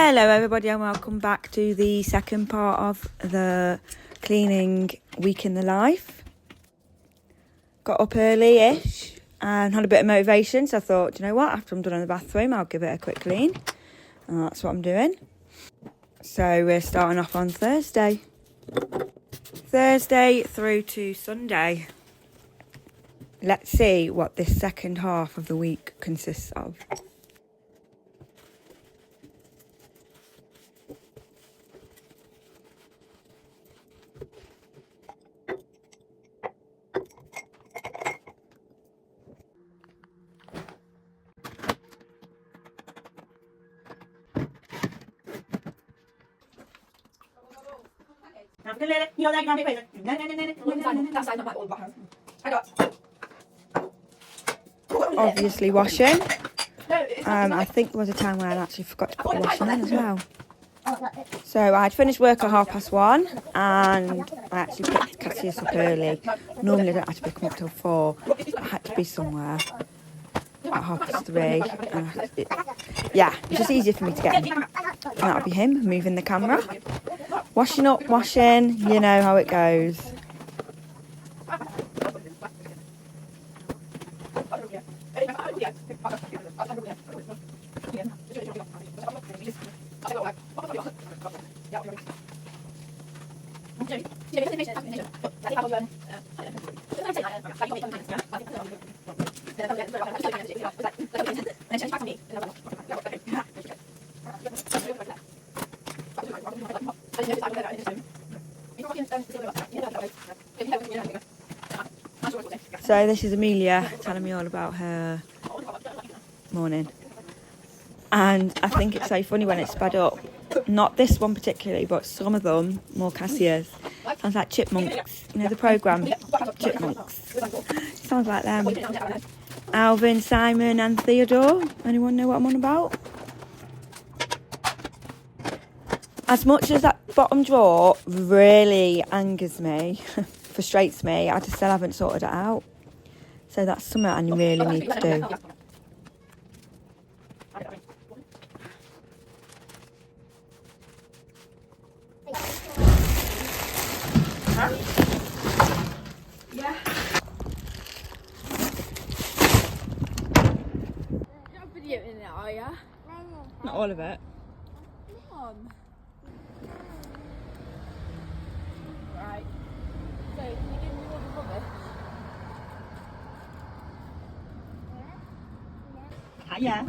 Hello everybody and welcome back to the second part of the cleaning week in the life. Got up early-ish and had a bit of motivation, so I thought, you know what, after I'm done in the bathroom I'll give it a quick clean, and that's what I'm doing. So we're starting off on Thursday through to Sunday. Let's see what this second half of the week consists of. Obviously washing. I think there was a time where I actually forgot to put the washing in as well. So I'd finished work at 1:30 and I actually picked Cassius up early. Normally I don't have to pick him up till 4. I had to be somewhere at 3:30. And it's just easier for me to get him. And that'll be him moving the camera. Washing up, washing, you know how it goes. So this is Amelia telling me all about her morning, and I think it's so funny when it's sped up. Not this one particularly, but some of them, more Cassius, sounds like chipmunks. You know the programme Chipmunks? Sounds like them. Alvin, Simon and Theodore. Anyone know what I'm on about? As much as that bottom drawer really angers me, frustrates me, I just still haven't sorted it out. So that's something I really need to do. Yeah. You're not videoing it, are you? Not all of it. Come on. Right. So, can you give me all the rubbish? Yeah.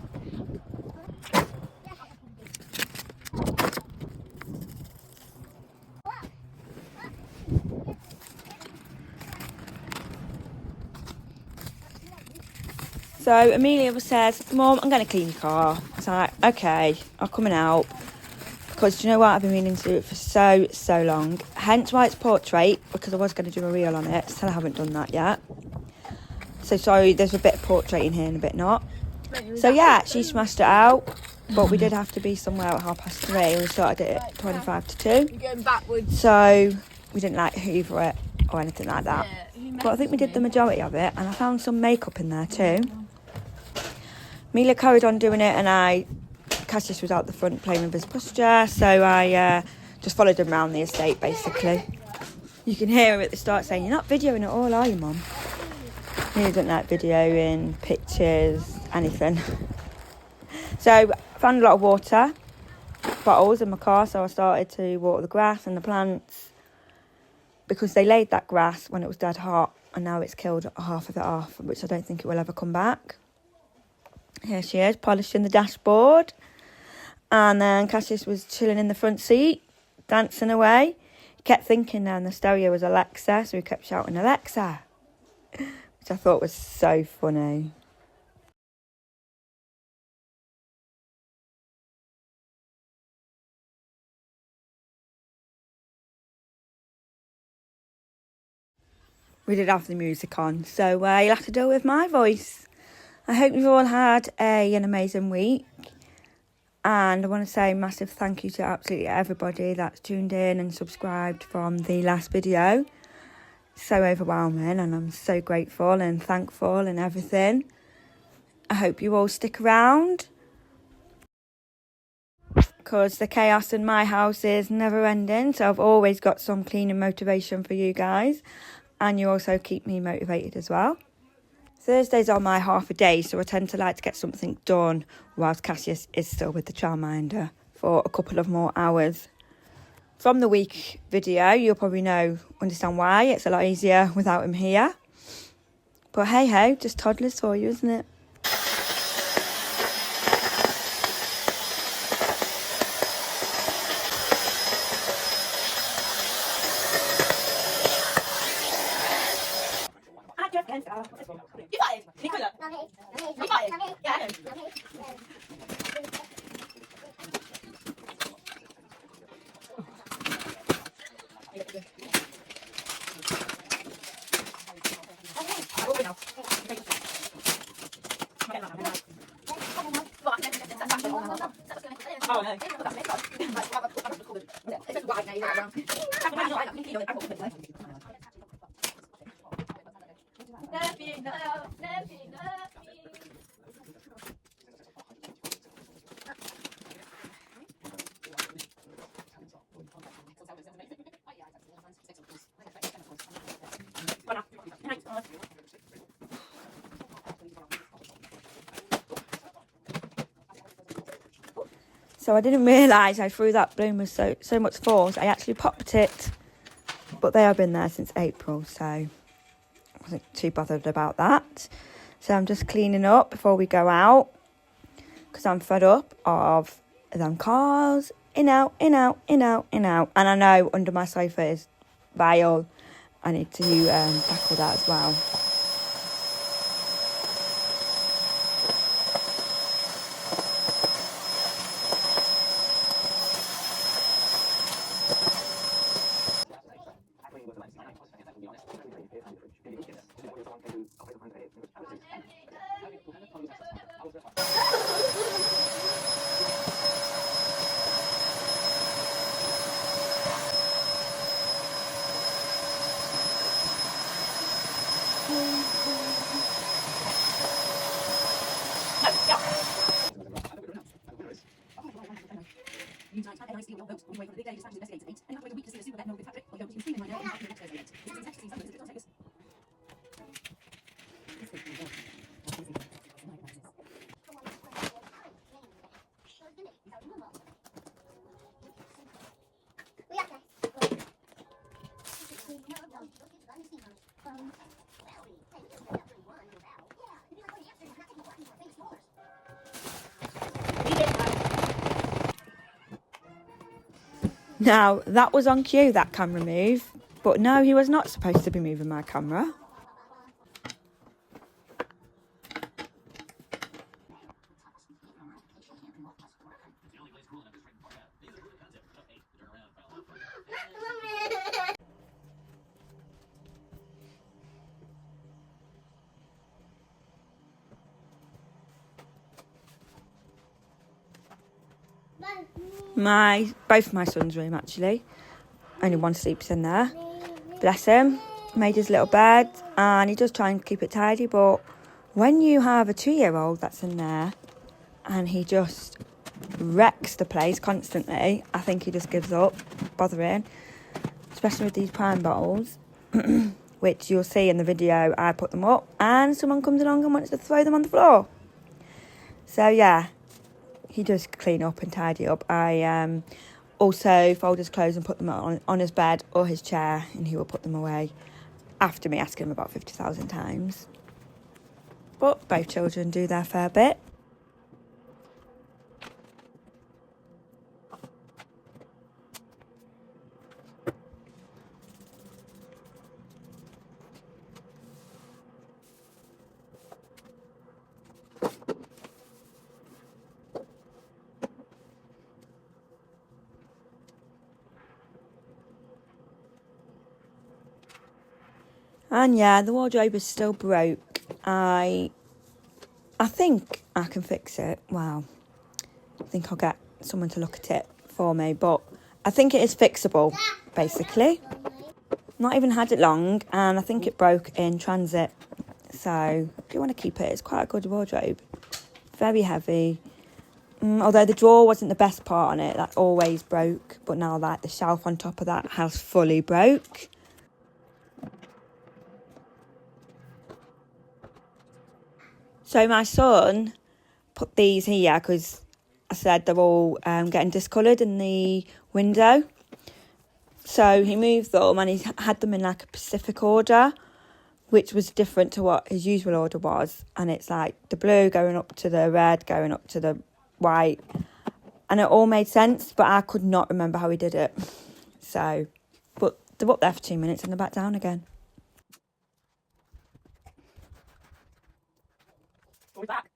So Amelia says, Mum, I'm going to clean your car. I was like, okay, I'm coming out. Because do you know what? I've been meaning to do it for so long. Hence why it's portrait, because I was going to do a reel on it. Still haven't done that yet. So sorry, there's a bit of portrait in here and a bit not. So yeah, she smashed it out. But we did have to be somewhere at 3:30. We started it at 25 to 2. You're going backwards. So we didn't like hoover it or anything like that. Yeah, But I think we did the majority of it. And I found some makeup in there too. Mila carried on doing it, and Cassius was out the front playing with his pussycat, so I just followed him around the estate basically. You can hear him at the start saying, "You're not videoing at all, are you, Mum?" He doesn't like videoing, pictures, anything. So I found a lot of water bottles in my car, so I started to water the grass and the plants, because they laid that grass when it was dead hot, and now it's killed half of it off, which I don't think it will ever come back. Here she is, polishing the dashboard. And then Cassius was chilling in the front seat, dancing away. He kept thinking now the stereo was Alexa, so he kept shouting, "Alexa," which I thought was so funny. We did have the music on, so you'll have to deal with my voice. I hope you've all had an amazing week. And I want to say a massive thank you to absolutely everybody that's tuned in and subscribed from the last video. So overwhelming, and I'm so grateful and thankful and everything. I hope you all stick around. because the chaos in my house is never ending. So I've always got some cleaning motivation for you guys. And you also keep me motivated as well. Thursdays are my half a day, so I tend to like to get something done whilst Cassius is still with the childminder for a couple of more hours. From the week video, you'll probably understand why. It's a lot easier without him here. But hey ho, just toddlers for you, isn't it? So I didn't realise I threw that bloom with so much force. I actually popped it, but they have been there since April, so I wasn't too bothered about that. So I'm just cleaning up before we go out, because I'm fed up of them cars, in, out, in, out, in, out, in, out. And I know under my sofa is vile. I need to tackle that as well. Now, that was on cue, that camera move. But no, he was not supposed to be moving my camera. Both my son's room, actually. Only one sleeps in there. Bless him. Made his little bed, and he does try and keep it tidy, but when you have a 2-year-old that's in there and he just wrecks the place constantly, I think he just gives up bothering, especially with these prime bottles, which you'll see in the video. I put them up and someone comes along and wants to throw them on the floor. So yeah, he does clean up and tidy up. I also fold his clothes and put them on his bed or his chair, and he will put them away after me asking him about 50,000 times. But both children do their fair bit. And yeah, the wardrobe is still broke. I think I can fix it. Well, I think I'll get someone to look at it for me, but I think it is fixable, basically. Not even had it long, and I think it broke in transit. So I do want to keep it. It's quite a good wardrobe. Very heavy. Although the drawer wasn't the best part on it, that always broke. But now like the shelf on top of that has fully broke. So my son put these here because I said they're all getting discoloured in the window. So he moved them and he had them in like a Pacific order, which was different to what his usual order was. And it's like the blue going up to the red, going up to the white. And it all made sense, but I could not remember how he did it. So, but they're up there for 2 minutes and they're back down again. We're back.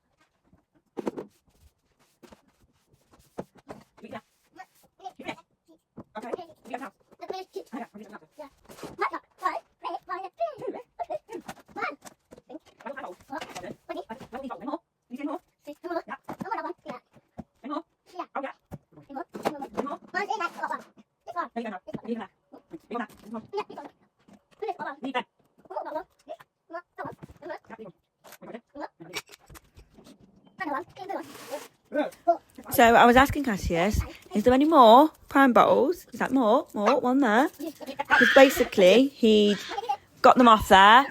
So I was asking Cassius, is there any more prime bottles? He's like, more, one there. Because basically he got them off there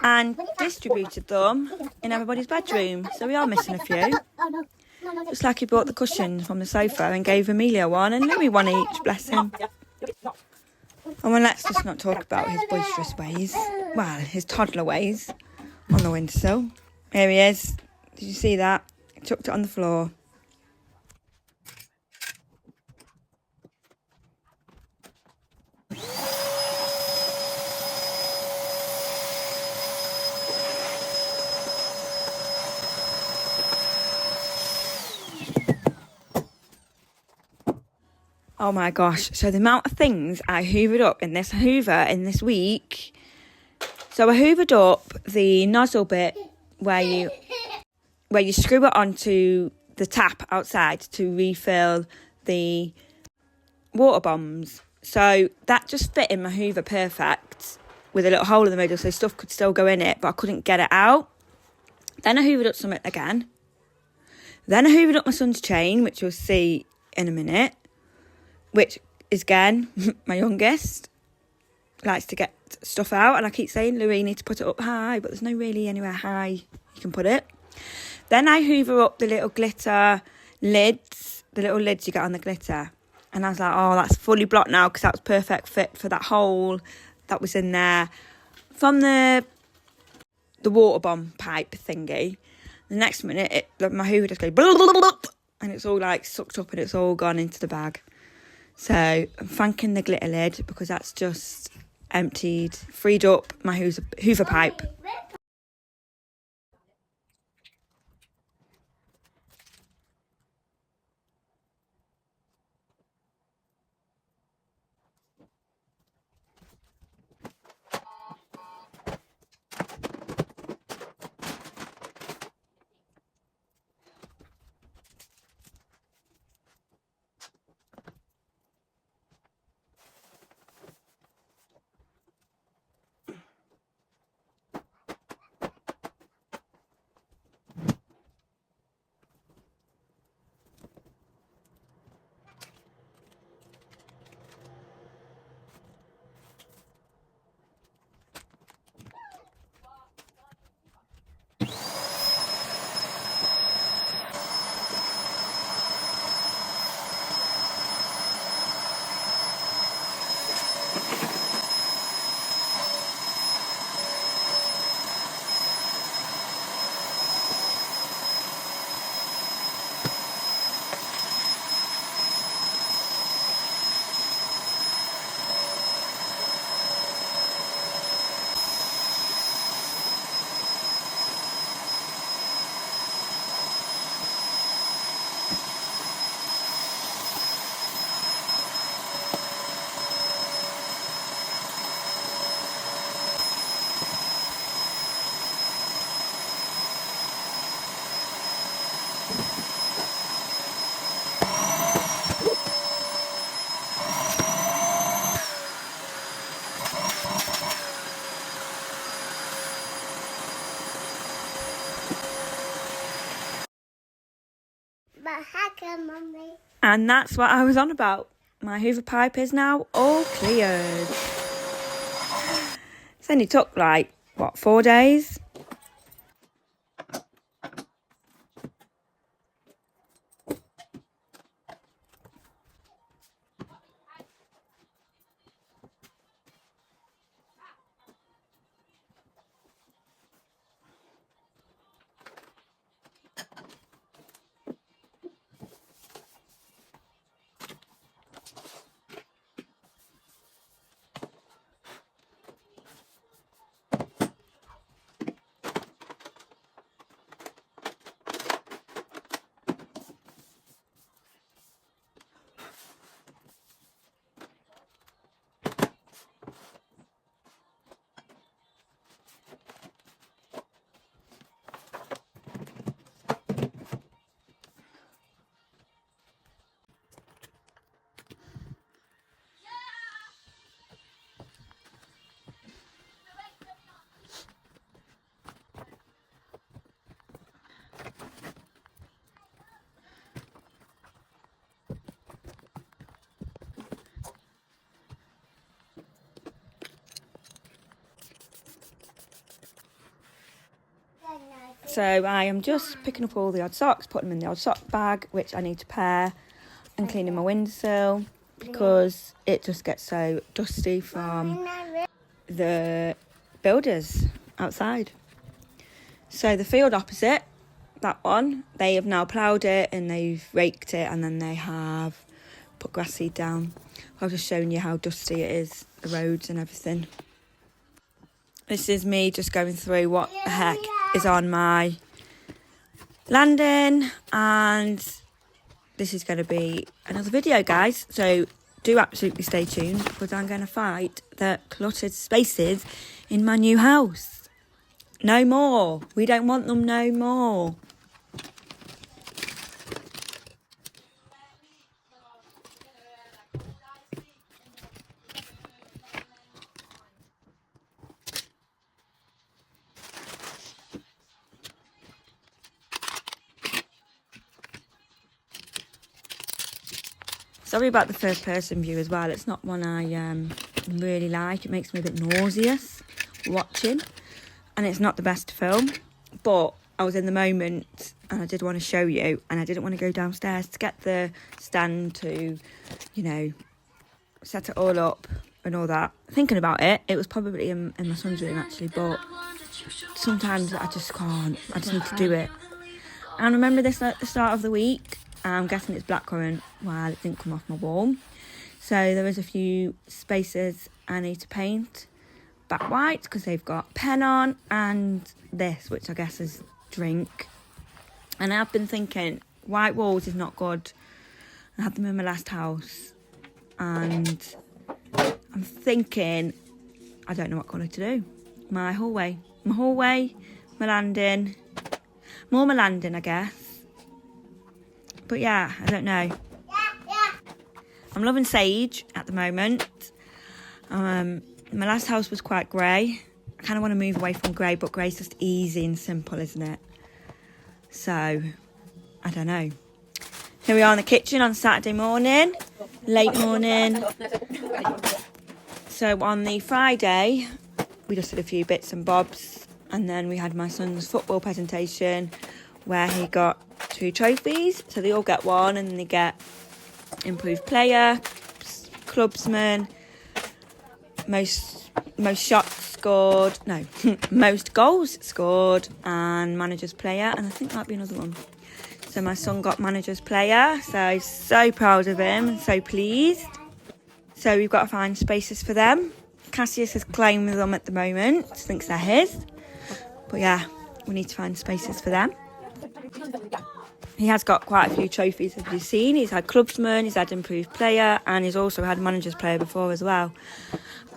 and distributed them in everybody's bedroom. So we are missing a few. Just like he brought the cushions from the sofa and gave Amelia one and Louis one each, bless him. And well, let's just not talk about his boisterous ways. Well, his toddler ways on the windowsill. Here he is. Did you see that? He chucked it on the floor. Oh my gosh, so the amount of things I hoovered up in this hoover in this week. So I hoovered up the nozzle bit where you screw it onto the tap outside to refill the water bombs. So that just fit in my hoover perfect with a little hole in the middle so stuff could still go in it, but I couldn't get it out. Then I hoovered up something again. Then I hoovered up my son's chain, which you'll see in a minute. Which is, again, my youngest, likes to get stuff out. And I keep saying, Louis, you need to put it up high. But there's no really anywhere high you can put it. Then I hoover up the little glitter lids, the little lids you get on the glitter. And I was like, oh, that's fully blocked now because that was perfect fit for that hole that was in there. From the water bomb pipe thingy. The next minute, my hoover just goes, blah, blah, blah, blah, and it's all like sucked up and it's all gone into the bag. So I'm thanking the glitter lid because that's just emptied, freed up my hoover pipe. And that's what I was on about. My Hoover pipe is now all cleared. It's only took like, what, 4 days? So I am just picking up all the odd socks, putting them in the odd sock bag, which I need to pair, and cleaning my windowsill because it just gets so dusty from the builders outside. So the field opposite, that one, they have now ploughed it and they've raked it, and then they have put grass seed down. I was just showing you how dusty it is, the roads and everything. This is me just going through what the heck is on my landing, and this is going to be another video, guys, so do absolutely stay tuned because I'm going to fight the cluttered spaces in my new house. No more. We don't want them no more. Sorry about the first person view as well. It's not one I really like. It makes me a bit nauseous watching. And it's not the best to film. But I was in the moment and I did want to show you. And I didn't want to go downstairs to get the stand to, you know, set it all up and all that. Thinking about it, it was probably in my son's room actually. But sometimes I just can't. I just need to do it. And remember this at the start of the week? I'm guessing it's blackcurrant while it didn't come off my wall. So there is a few spaces I need to paint back white because they've got pen on, and this, which I guess is drink. And I've been thinking white walls is not good. I had them in my last house and I'm thinking I don't know what colour to do. My hallway, my landing, more my landing I guess. But yeah, I don't know. I'm loving sage at the moment. My last house was quite grey. I kind of want to move away from grey, but grey's just easy and simple, isn't it? So, I don't know. Here we are in the kitchen on Saturday morning, late morning. So on the Friday, we just did a few bits and bobs, and then we had my son's football presentation where he got 2 trophies. So they all get one, and they get improved player, clubsman, most shots scored, no, most goals scored, and manager's player, and I think that'd be another one. So my son got manager's player, so proud of him and so pleased. So we've got to find spaces for them. Cassius is claiming them at the moment, thinks they're his. But yeah, we need to find spaces for them. He has got quite a few trophies, as you've seen. He's had clubsman, he's had improved player, and he's also had manager's player before as well.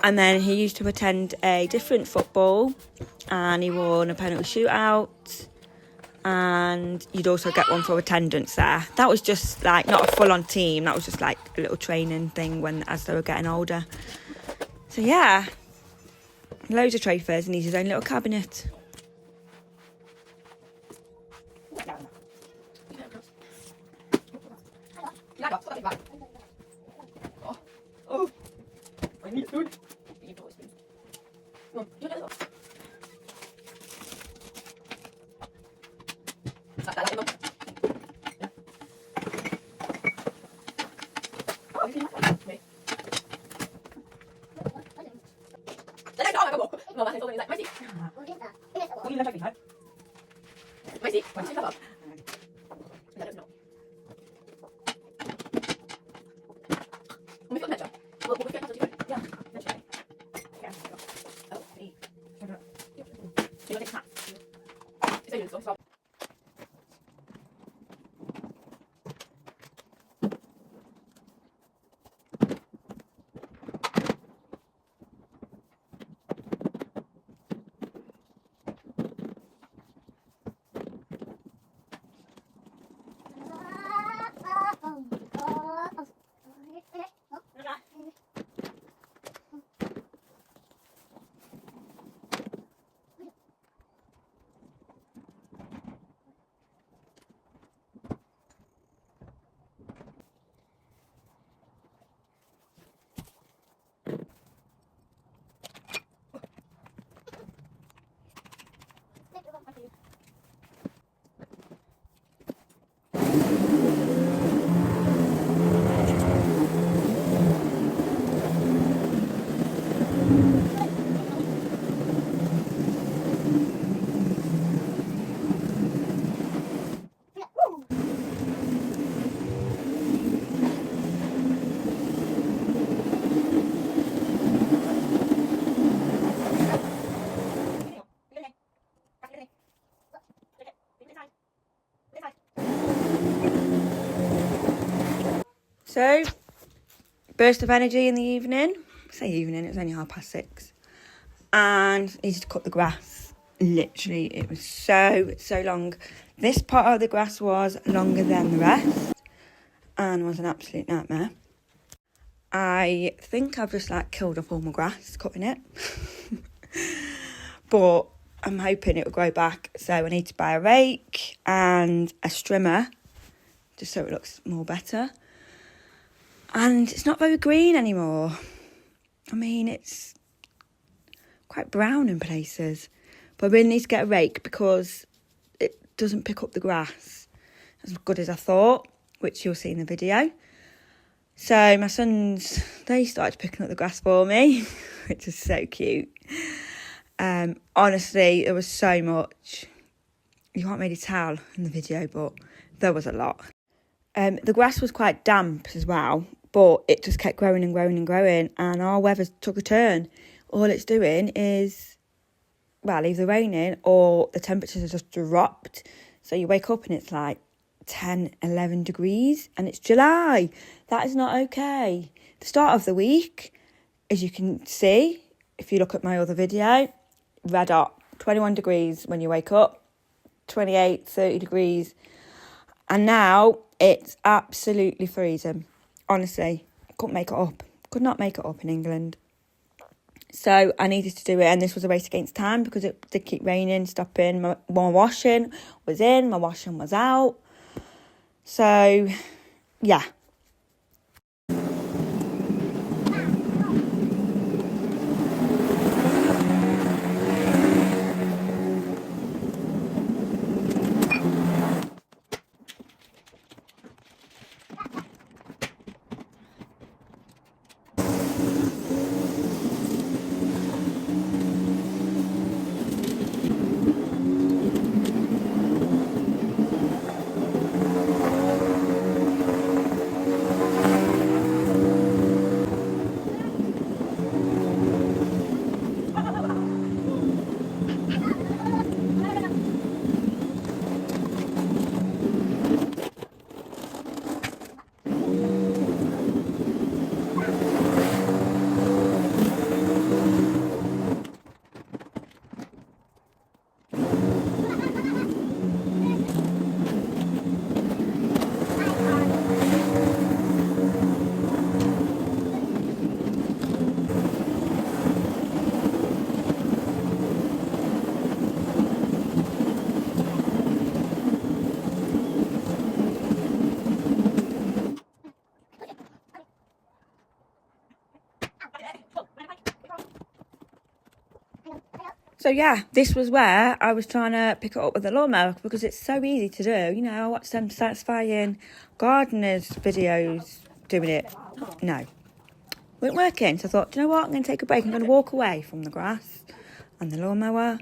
And then he used to attend a different football, and he won a penalty shootout, and you'd also get one for attendance there. That was just like not a full-on team, that was just like a little training thing as they were getting older. So yeah, loads of trophies, and he's his own little cabinet. So, burst of energy in the evening. I say evening, it was only 6:30. And needed to cut the grass. Literally, it was so long. This part of the grass was longer than the rest and was an absolute nightmare. I think I've just killed up all my grass cutting it. But I'm hoping it will grow back. So I need to buy a rake and a strimmer just so it looks more better. And it's not very green anymore. I mean, it's quite brown in places. But I really need to get a rake because it doesn't pick up the grass as good as I thought, which you'll see in the video. So my sons, they started picking up the grass for me, which is so cute. Honestly, there was so much. You can't really tell in the video, but there was a lot. The grass was quite damp as well, but it just kept growing and growing and growing, and our weather took a turn. All it's doing is, well, either raining or the temperatures have just dropped. So you wake up and it's 10, 11 degrees, and it's July. That is not okay. The start of the week, as you can see, if you look at my other video, red hot, 21 degrees when you wake up, 28, 30 degrees. And now it's absolutely freezing. Honestly, couldn't make it up. Could not make it up in England. So I needed to do it, and this was a race against time because it did keep raining, stopping. My washing was in, my washing was out. So, yeah. So yeah, this was where I was trying to pick it up with a lawnmower because it's so easy to do. You know, I watch them satisfying gardeners videos doing it. No. Weren't working. So I thought, do you know what? I'm going to take a break. I'm going to walk away from the grass and the lawnmower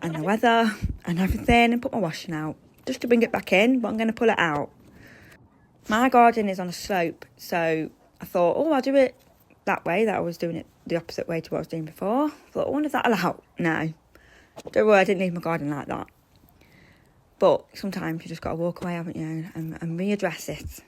and the weather and everything and put my washing out. Just to bring it back in, but I'm going to pull it out. My garden is on a slope, so I thought, oh, I'll do it that way, that I was doing it the opposite way to what I was doing before. I thought, I wonder if that'll help. No. Don't worry, I didn't leave my garden like that. But sometimes you just got to walk away, haven't you, and readdress it.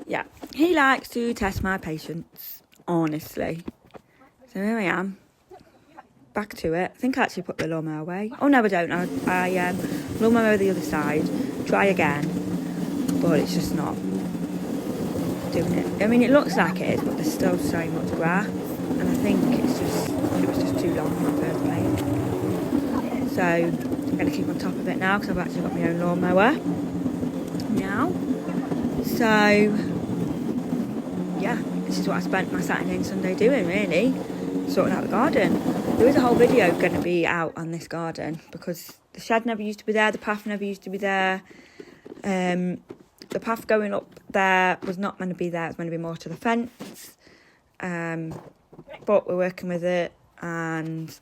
Yeah, he likes to test my patience, honestly. So here I am, back to it. I think I actually put the lawnmower away. Oh no, I don't. I lawnmower over the other side, try again, but it's just not doing it. I mean, it looks like it is, but there's still so much grass, and I think it was just too long in the first place. So I'm going to keep on top of it now because I've actually got my own lawnmower now. So yeah, this is what I spent my Saturday and Sunday doing, really, sorting out the garden. There is a whole video going to be out on this garden because the shed never used to be there, the path never used to be there. The path going up there was not meant to be there, it was meant to be more to the fence. But we're working with it, and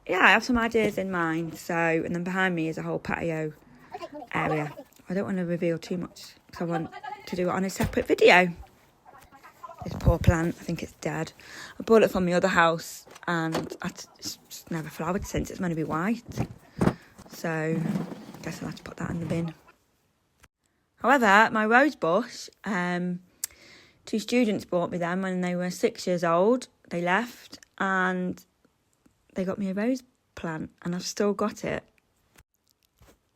yeah, I have some ideas in mind. So, and then behind me is a whole patio area. I don't want to reveal too much because I want to do it on a separate video. This poor plant, I think it's dead. I bought it from the other house and it's just never flowered since. It's meant to be white. So I guess I'll have to put that in the bin. However, my rose bush, 2 students bought me them when they were 6 years old. They left and they got me a rose plant and I've still got it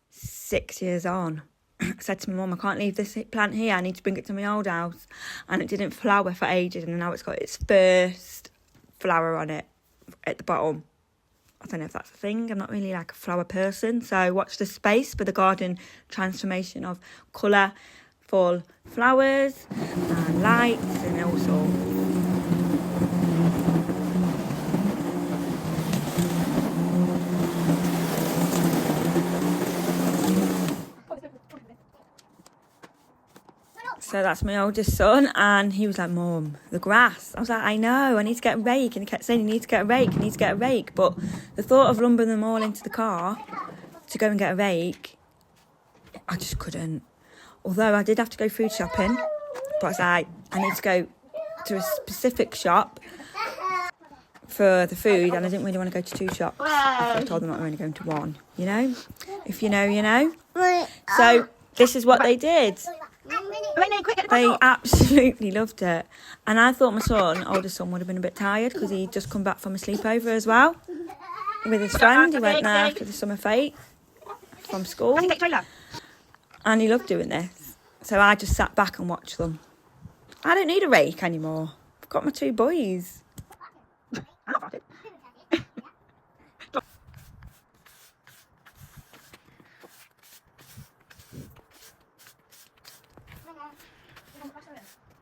6 years on. I said to my mum, I can't leave this plant here, I need to bring it to my old house. And it didn't flower for ages, and now it's got its first flower on it at the bottom. I don't know if that's a thing, I'm not really like a flower person, so watch the space for the garden transformation of colourful flowers and lights and all sorts. So that's my oldest son, and he was like, Mum, the grass. I was like, I know, I need to get a rake. And he kept saying, you need to get a rake, you need to get a rake. But the thought of lumbering them all into the car to go and get a rake, I just couldn't. Although I did have to go food shopping, but I was like, I need to go to a specific shop for the food, and I didn't really want to go to 2 shops. So I told them I'm only going to 1, you know? If you know, you know. So this is what they did. They absolutely loved it. And I thought my son, oldest son, would have been a bit tired because he'd just come back from a sleepover as well with his friend. He went there after the summer fete from school. And he loved doing this. So I just sat back and watched them. I don't need a rake anymore. I've got my 2 boys.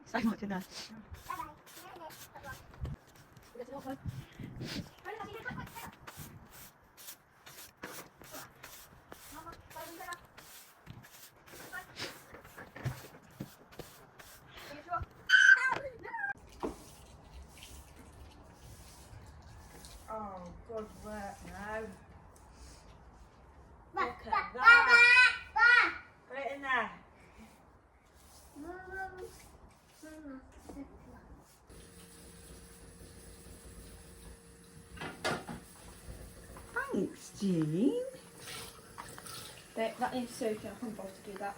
So much in there. Oh, good work now. Look at that. Put it in there. Thanks, Jean. That needs soaking. I can't bother to do that.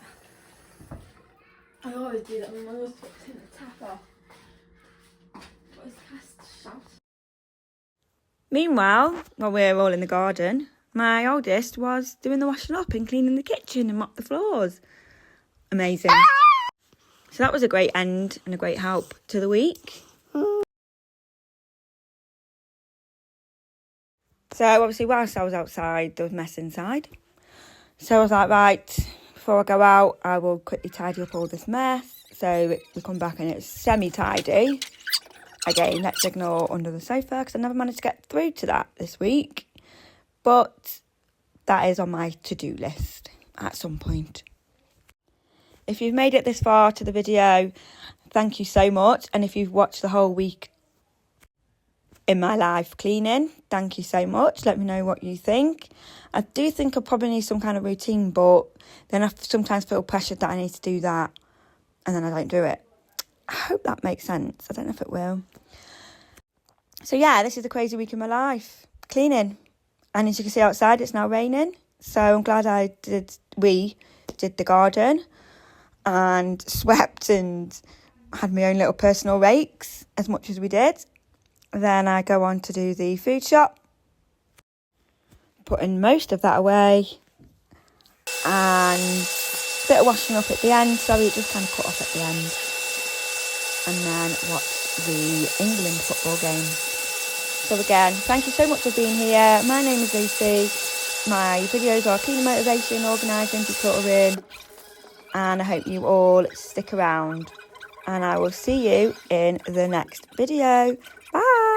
I always do that when my mother puts in the tap off. What is cast shout? Meanwhile, while we were all in the garden, my oldest was doing the washing up and cleaning the kitchen and mop the floors. Amazing. So that was a great end and a great help to the week. So obviously whilst I was outside, there was mess inside. So I was like, right, before I go out, I will quickly tidy up all this mess. So we come back and it's semi-tidy. Again, let's ignore under the sofa because I never managed to get through to that this week. But that is on my to-do list at some point. If you've made it this far to the video, thank you so much. And if you've watched the whole week in my life cleaning, thank you so much. Let me know what you think. I do think I probably need some kind of routine, but then I sometimes feel pressured that I need to do that and then I don't do it. I hope that makes sense. I don't know if it will. So yeah, this is a crazy week in my life. Cleaning. And as you can see outside, it's now raining. So I'm glad we did the garden and swept and had my own little personal rakes as much as we did. Then I go on to do the food shop, putting most of that away, and a bit of washing up at the end. Sorry, it just kind of cut off at the end. And then watch the England football game. So again, thank you so much for being here. My name is Lucy. My videos are cleaning motivation, organising, decluttering, and I hope you all stick around. And I will see you in the next video. Bye!